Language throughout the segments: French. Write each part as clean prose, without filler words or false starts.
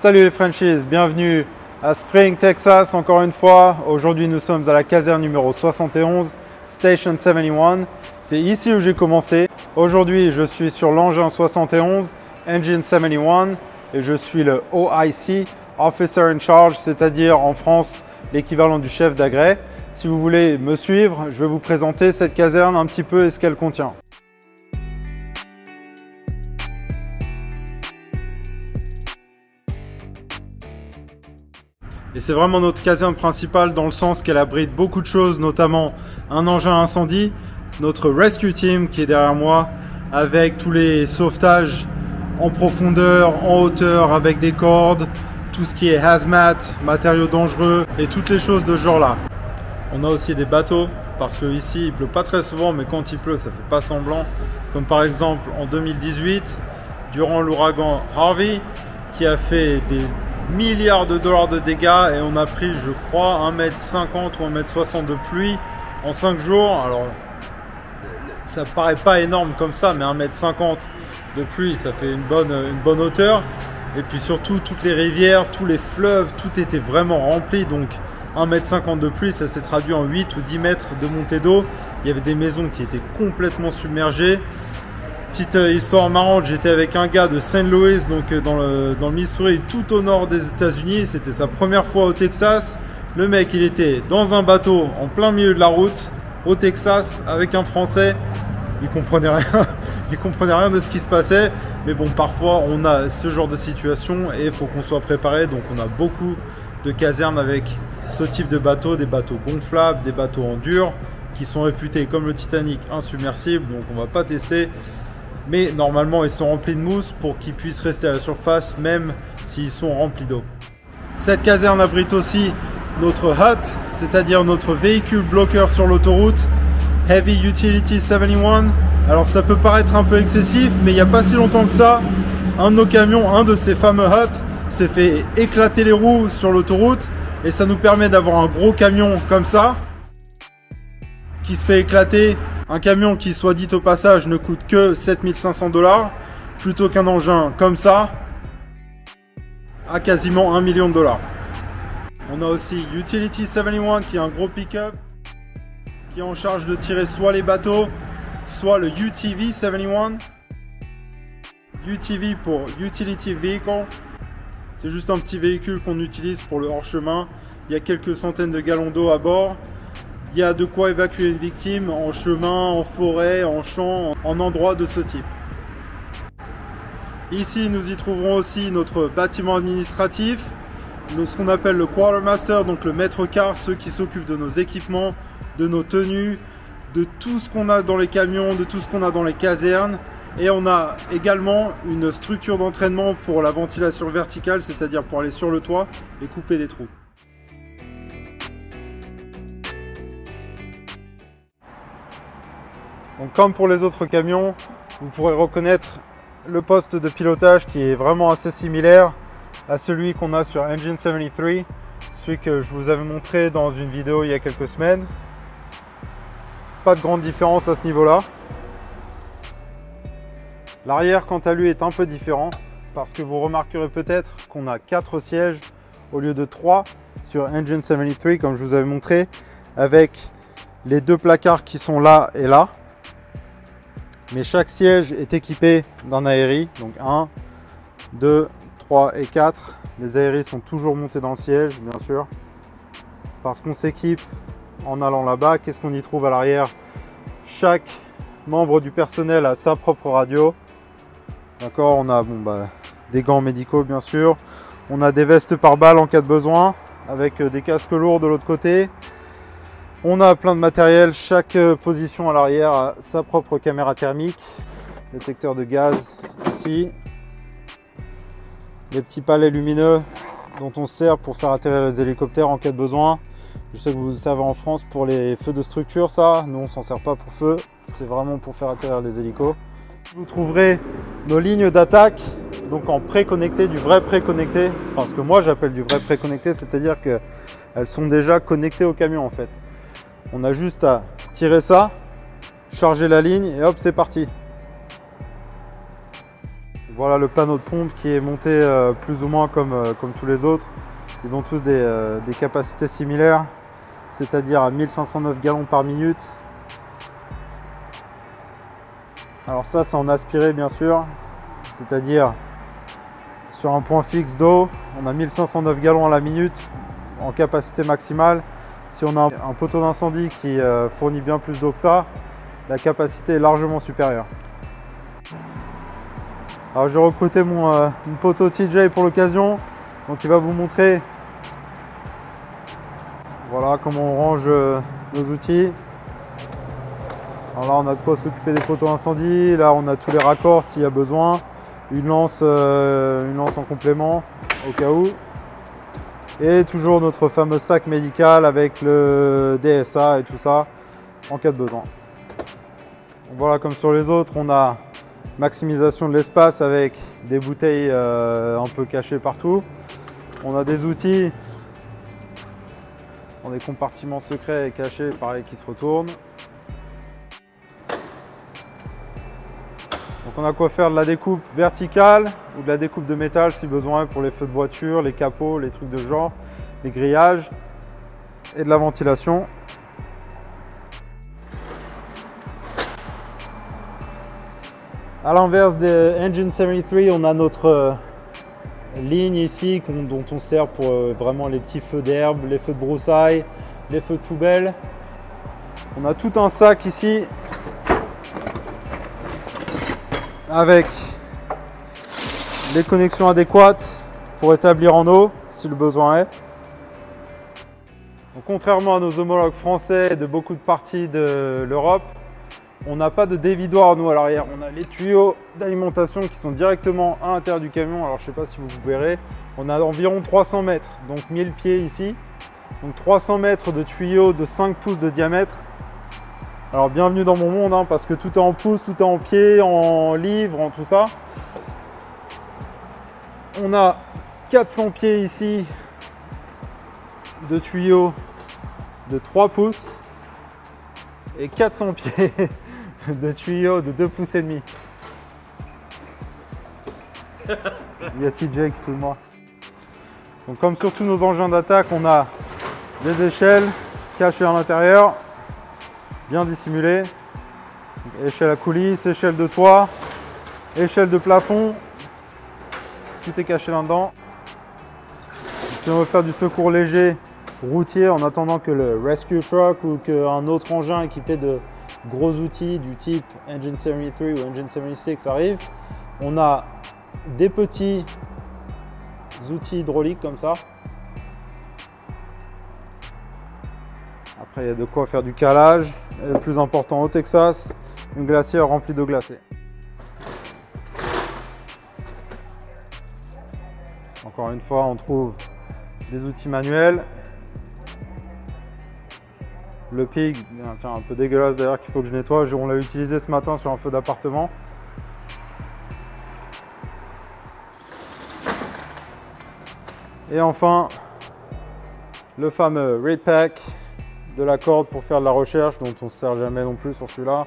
Salut les Frenchies, bienvenue à Spring, Texas, encore une fois. Aujourd'hui, nous sommes à la caserne numéro 71, Station 71. C'est ici où j'ai commencé. Aujourd'hui, je suis sur l'engin 71, Engine 71, et je suis le OIC, Officer in Charge, c'est-à-dire en France, l'équivalent du chef d'agrès. Si vous voulez me suivre, je vais vous présenter cette caserne un petit peu et ce qu'elle contient. Et c'est vraiment notre caserne principale dans le sens qu'elle abrite beaucoup de choses, notamment un engin incendie, notre rescue team qui est derrière moi, avec tous les sauvetages en profondeur, en hauteur, avec des cordes, tout ce qui est hazmat, matériaux dangereux et toutes les choses de ce genre-là. On a aussi des bateaux, parce que ici il pleut pas très souvent, mais quand il pleut, ça fait pas semblant. Comme par exemple en 2018, durant l'ouragan Harvey, qui a fait des milliards de dollars de dégâts, et on a pris, je crois, 1,50 m ou 1,60 m de pluie en 5 jours. Alors, ça paraît pas énorme comme ça, mais 1,50 m de pluie, ça fait une bonne hauteur. Et puis surtout, toutes les rivières, tous les fleuves, tout était vraiment rempli. Donc, 1,50 m de pluie, ça s'est traduit en 8 ou 10 mètres de montée d'eau. Il y avait des maisons qui étaient complètement submergées. Petite histoire marrante, j'étais avec un gars de St. Louis, donc dans le Missouri, tout au nord des États-Unis. C'était sa première fois au Texas. Le mec, il était dans un bateau en plein milieu de la route au Texas avec un Français. Il comprenait rien. Il comprenait rien de ce qui se passait. Mais bon, parfois, on a ce genre de situation et il faut qu'on soit préparé. Donc, on a beaucoup de casernes avec ce type de bateau, des bateaux gonflables, des bateaux en dur, qui sont réputés comme le Titanic insubmersibles. Donc, on va pas tester. Mais normalement, ils sont remplis de mousse pour qu'ils puissent rester à la surface, même s'ils sont remplis d'eau. Cette caserne abrite aussi notre hut, c'est-à-dire notre véhicule bloqueur sur l'autoroute, Heavy Utility 71. Alors ça peut paraître un peu excessif, mais il n'y a pas si longtemps que ça, un de nos camions, un de ces fameux huts, s'est fait éclater les roues sur l'autoroute, et ça nous permet d'avoir un gros camion comme ça, qui se fait éclater. Un camion qui, soit dit au passage, ne coûte que 7500 $, plutôt qu'un engin comme ça, à quasiment 1 million de $. On a aussi Utility 71 qui est un gros pick-up, qui est en charge de tirer soit les bateaux, soit le UTV 71. UTV pour Utility Vehicle. C'est juste un petit véhicule qu'on utilise pour le hors-chemin. Il y a quelques centaines de gallons d'eau à bord. Il y a de quoi évacuer une victime en chemin, en forêt, en champ, en endroit de ce type. Ici, nous y trouverons aussi notre bâtiment administratif, ce qu'on appelle le quartermaster, donc le maître-quart, ceux qui s'occupent de nos équipements, de nos tenues, de tout ce qu'on a dans les camions, de tout ce qu'on a dans les casernes. Et on a également une structure d'entraînement pour la ventilation verticale, c'est-à-dire pour aller sur le toit et couper des trous. Donc, comme pour les autres camions, vous pourrez reconnaître le poste de pilotage qui est vraiment assez similaire à celui qu'on a sur Engine 73, celui que je vous avais montré dans une vidéo il y a quelques semaines. Pas de grande différence à ce niveau-là. L'arrière, quant à lui, est un peu différent parce que vous remarquerez peut-être qu'on a 4 sièges au lieu de 3 sur Engine 73, comme je vous avais montré, avec les 2 placards qui sont là et là. Mais chaque siège est équipé d'un aéri, donc 1, 2, 3 et 4. Les aéris sont toujours montés dans le siège, bien sûr, parce qu'on s'équipe en allant là-bas. Qu'est-ce qu'on y trouve à l'arrière? Chaque membre du personnel a sa propre radio. D'accord, on a des gants médicaux, bien sûr. On a des vestes par balles en cas de besoin, avec des casques lourds de l'autre côté. On a plein de matériel, chaque position à l'arrière a sa propre caméra thermique, détecteur de gaz ici, les petits palets lumineux dont on se sert pour faire atterrir les hélicoptères en cas de besoin. Je sais que vous savez en France pour les feux de structure, ça, nous on s'en sert pas pour feu, c'est vraiment pour faire atterrir les hélicos. Vous trouverez nos lignes d'attaque, donc en préconnecté, du vrai préconnecté, enfin ce que moi j'appelle du vrai préconnecté, c'est-à-dire qu'elles sont déjà connectées au camion en fait. On a juste à tirer ça, charger la ligne et hop, c'est parti. Voilà le panneau de pompe qui est monté plus ou moins comme tous les autres. Ils ont tous des capacités similaires, c'est-à-dire à 1509 gallons par minute. Alors ça, c'est en aspiré bien sûr, c'est-à-dire sur un point fixe d'eau, on a 1509 gallons à la minute en capacité maximale. Si on a un poteau d'incendie qui fournit bien plus d'eau que ça, la capacité est largement supérieure. Alors j'ai recruté mon poteau TJ pour l'occasion, donc il va vous montrer voilà comment on range nos outils. Alors là on a de quoi s'occuper des poteaux incendie, là on a tous les raccords s'il y a besoin, une lance en complément au cas où. Et toujours notre fameux sac médical avec le DSA et tout ça en cas de besoin. Voilà, comme sur les autres, on a maximisation de l'espace avec des bouteilles un peu cachées partout. On a des outils dans des compartiments secrets et cachés, pareil, qui se retournent. Donc on a quoi faire de la découpe verticale ou de la découpe de métal si besoin pour les feux de voiture, les capots, les trucs de ce genre, les grillages et de la ventilation. À l'inverse des Engine 73, on a notre ligne ici dont on sert pour vraiment les petits feux d'herbe, les feux de broussailles, les feux de poubelle. On a tout un sac ici avec les connexions adéquates pour établir en eau si le besoin est. Donc, contrairement à nos homologues français et de beaucoup de parties de l'Europe, on n'a pas de dévidoir nous à l'arrière. On a les tuyaux d'alimentation qui sont directement à l'intérieur du camion. Alors je ne sais pas si vous verrez, on a environ 300 mètres, donc 1000 pieds ici. Donc 300 mètres de tuyaux de 5 pouces de diamètre. Alors bienvenue dans mon monde hein, parce que tout est en pouces, tout est en pieds, en livres, en tout ça. On a 400 pieds ici de tuyaux de 3 pouces et 400 pieds de tuyaux de 2 pouces et demi. Il y a TJ qui sous moi. Donc comme sur tous nos engins d'attaque, on a des échelles cachées à l'intérieur, bien dissimulées. Donc, échelle à coulisses, échelle de toit, échelle de plafond, tout est caché là-dedans. Si on veut faire du secours léger routier en attendant que le rescue truck ou qu'un autre engin équipé de gros outils du type Engine 73 ou Engine 76 arrive, on a des petits outils hydrauliques comme ça. Après il y a de quoi faire du calage. Et le plus important au Texas, une glacière remplie d'eau glacée. Encore une fois, on trouve des outils manuels. Le pig, tiens, un peu dégueulasse d'ailleurs qu'il faut que je nettoie. On l'a utilisé ce matin sur un feu d'appartement. Et enfin, le fameux Reed Pack de la corde pour faire de la recherche dont on ne se sert jamais non plus sur celui-là.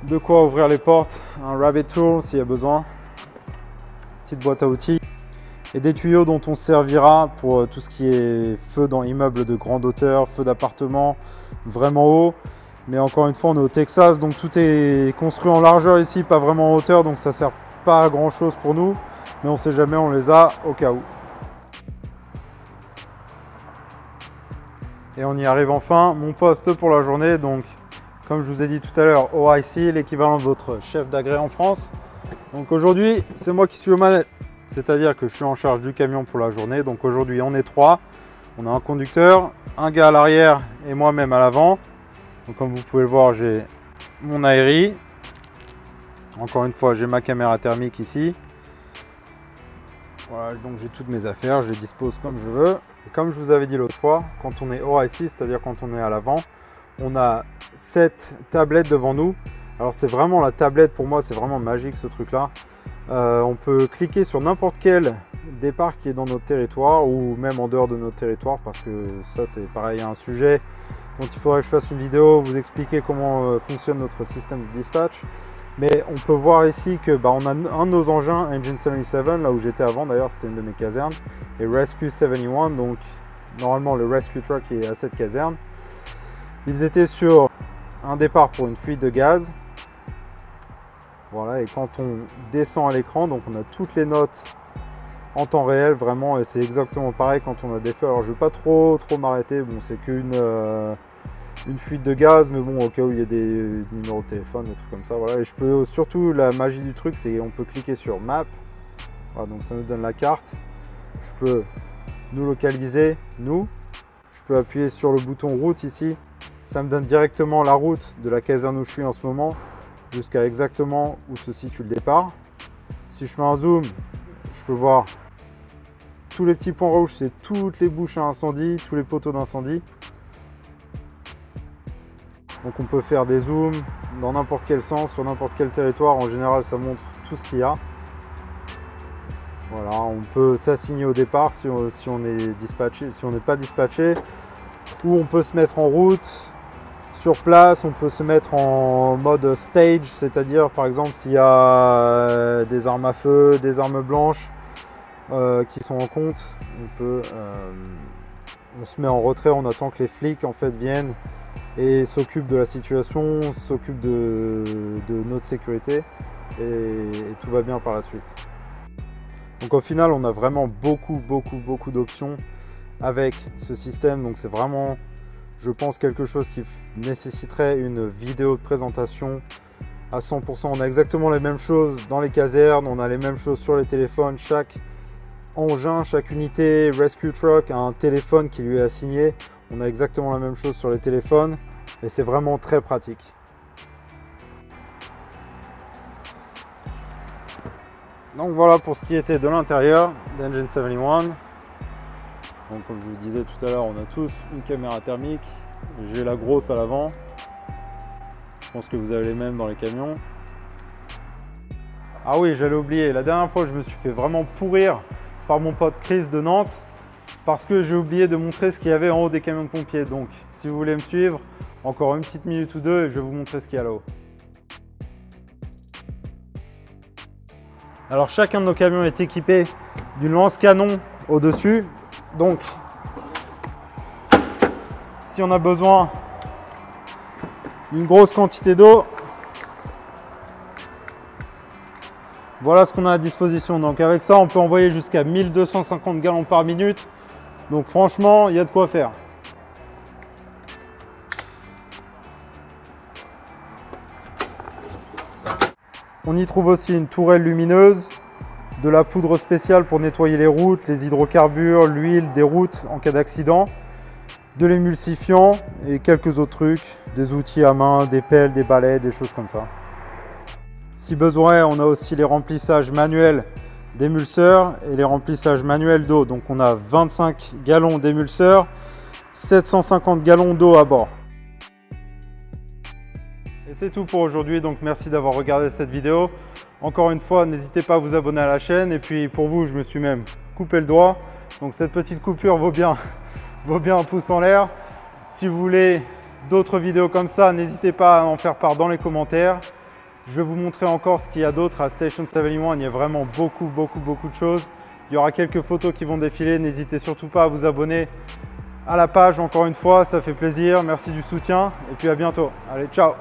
De quoi ouvrir les portes, un rabbit tool s'il y a besoin, petite boîte à outils et des tuyaux dont on se servira pour tout ce qui est feu dans immeubles de grande hauteur, feu d'appartement vraiment haut. Mais encore une fois, on est au Texas, donc tout est construit en largeur ici, pas vraiment en hauteur, donc ça sert pas à grand chose pour nous, mais on sait jamais, on les a au cas où. Et on y arrive enfin, mon poste pour la journée, donc comme je vous ai dit tout à l'heure, OIC, l'équivalent de votre chef d'agré en France. Donc aujourd'hui, c'est moi qui suis aux manettes, c'est-à-dire que je suis en charge du camion pour la journée. Donc aujourd'hui, on est 3, on a un conducteur, un gars à l'arrière et moi-même à l'avant. Donc comme vous pouvez le voir, j'ai mon aérie. Encore une fois, j'ai ma caméra thermique ici. Voilà, donc j'ai toutes mes affaires, je les dispose comme je veux. Et comme je vous avais dit l'autre fois, quand on est OIC, c'est-à-dire quand on est à l'avant, on a 7 tablettes devant nous. Alors c'est vraiment la tablette, pour moi c'est vraiment magique ce truc là. On peut cliquer sur n'importe quel départ qui est dans notre territoire ou même en dehors de notre territoire, parce que ça c'est pareil un sujet dont il faudrait que je fasse une vidéo, vous expliquer comment fonctionne notre système de dispatch. Mais on peut voir ici que on a un de nos engins, Engine 77, là où j'étais avant d'ailleurs, c'était une de mes casernes, et Rescue 71, donc normalement le Rescue Truck est à cette caserne. Ils étaient sur un départ pour une fuite de gaz. Voilà, et quand on descend à l'écran, donc on a toutes les notes en temps réel vraiment, et c'est exactement pareil quand on a des feux. Alors je ne vais pas trop m'arrêter, bon c'est qu'une une fuite de gaz, mais bon au cas où il y a des numéros de téléphone, des trucs comme ça, voilà. Et je peux surtout, la magie du truc, c'est qu'on peut cliquer sur Map, voilà, donc ça nous donne la carte. Je peux nous localiser, je peux appuyer sur le bouton route ici, ça me donne directement la route de la caserne où je suis en ce moment, jusqu'à exactement où se situe le départ. Si je fais un zoom, je peux voir tous les petits points rouges, c'est toutes les bouches à incendie, tous les poteaux d'incendie. Donc on peut faire des zooms dans n'importe quel sens, sur n'importe quel territoire. En général, ça montre tout ce qu'il y a. Voilà, on peut s'assigner au départ si on est dispatché, si on n'est pas dispatché, ou on peut se mettre en route. Sur place, on peut se mettre en mode stage, c'est-à-dire par exemple s'il y a des armes à feu, des armes blanches qui sont en compte, on se met en retrait, on attend que les flics en fait viennent et s'occupent de la situation, s'occupent de notre sécurité et tout va bien par la suite. Donc au final, on a vraiment beaucoup d'options avec ce système, donc c'est vraiment, je pense, quelque chose qui nécessiterait une vidéo de présentation à 100%. On a exactement les mêmes choses dans les casernes, on a les mêmes choses sur les téléphones. Chaque engin, chaque unité Rescue Truck a un téléphone qui lui est assigné. On a exactement la même chose sur les téléphones et c'est vraiment très pratique. Donc voilà pour ce qui était de l'intérieur d'Engine 71. Donc comme je vous disais tout à l'heure, on a tous une caméra thermique. J'ai la grosse à l'avant. Je pense que vous avez les mêmes dans les camions. Ah oui, j'allais oublier, la dernière fois je me suis fait vraiment pourrir par mon pote Chris de Nantes parce que j'ai oublié de montrer ce qu'il y avait en haut des camions de pompiers. Donc si vous voulez me suivre, encore une petite minute ou deux et je vais vous montrer ce qu'il y a là-haut. Alors chacun de nos camions est équipé d'une lance-canon au-dessus. Donc si on a besoin d'une grosse quantité d'eau, voilà ce qu'on a à disposition. Donc avec ça, on peut envoyer jusqu'à 1250 gallons par minute. Donc franchement, il y a de quoi faire. On y trouve aussi une tourelle lumineuse, de la poudre spéciale pour nettoyer les routes, les hydrocarbures, l'huile des routes en cas d'accident, de l'émulsifiant et quelques autres trucs, des outils à main, des pelles, des balais, des choses comme ça. Si besoin, on a aussi les remplissages manuels d'émulseurs et les remplissages manuels d'eau. Donc on a 25 gallons d'émulseurs, 750 gallons d'eau à bord. Et c'est tout pour aujourd'hui, donc merci d'avoir regardé cette vidéo. Encore une fois, n'hésitez pas à vous abonner à la chaîne. Et puis pour vous, je me suis même coupé le doigt. Donc cette petite coupure vaut bien un pouce en l'air. Si vous voulez d'autres vidéos comme ça, n'hésitez pas à en faire part dans les commentaires. Je vais vous montrer encore ce qu'il y a d'autre à Station 71. Il y a vraiment beaucoup de choses. Il y aura quelques photos qui vont défiler. N'hésitez surtout pas à vous abonner à la page. Encore une fois, ça fait plaisir. Merci du soutien et puis à bientôt. Allez, ciao!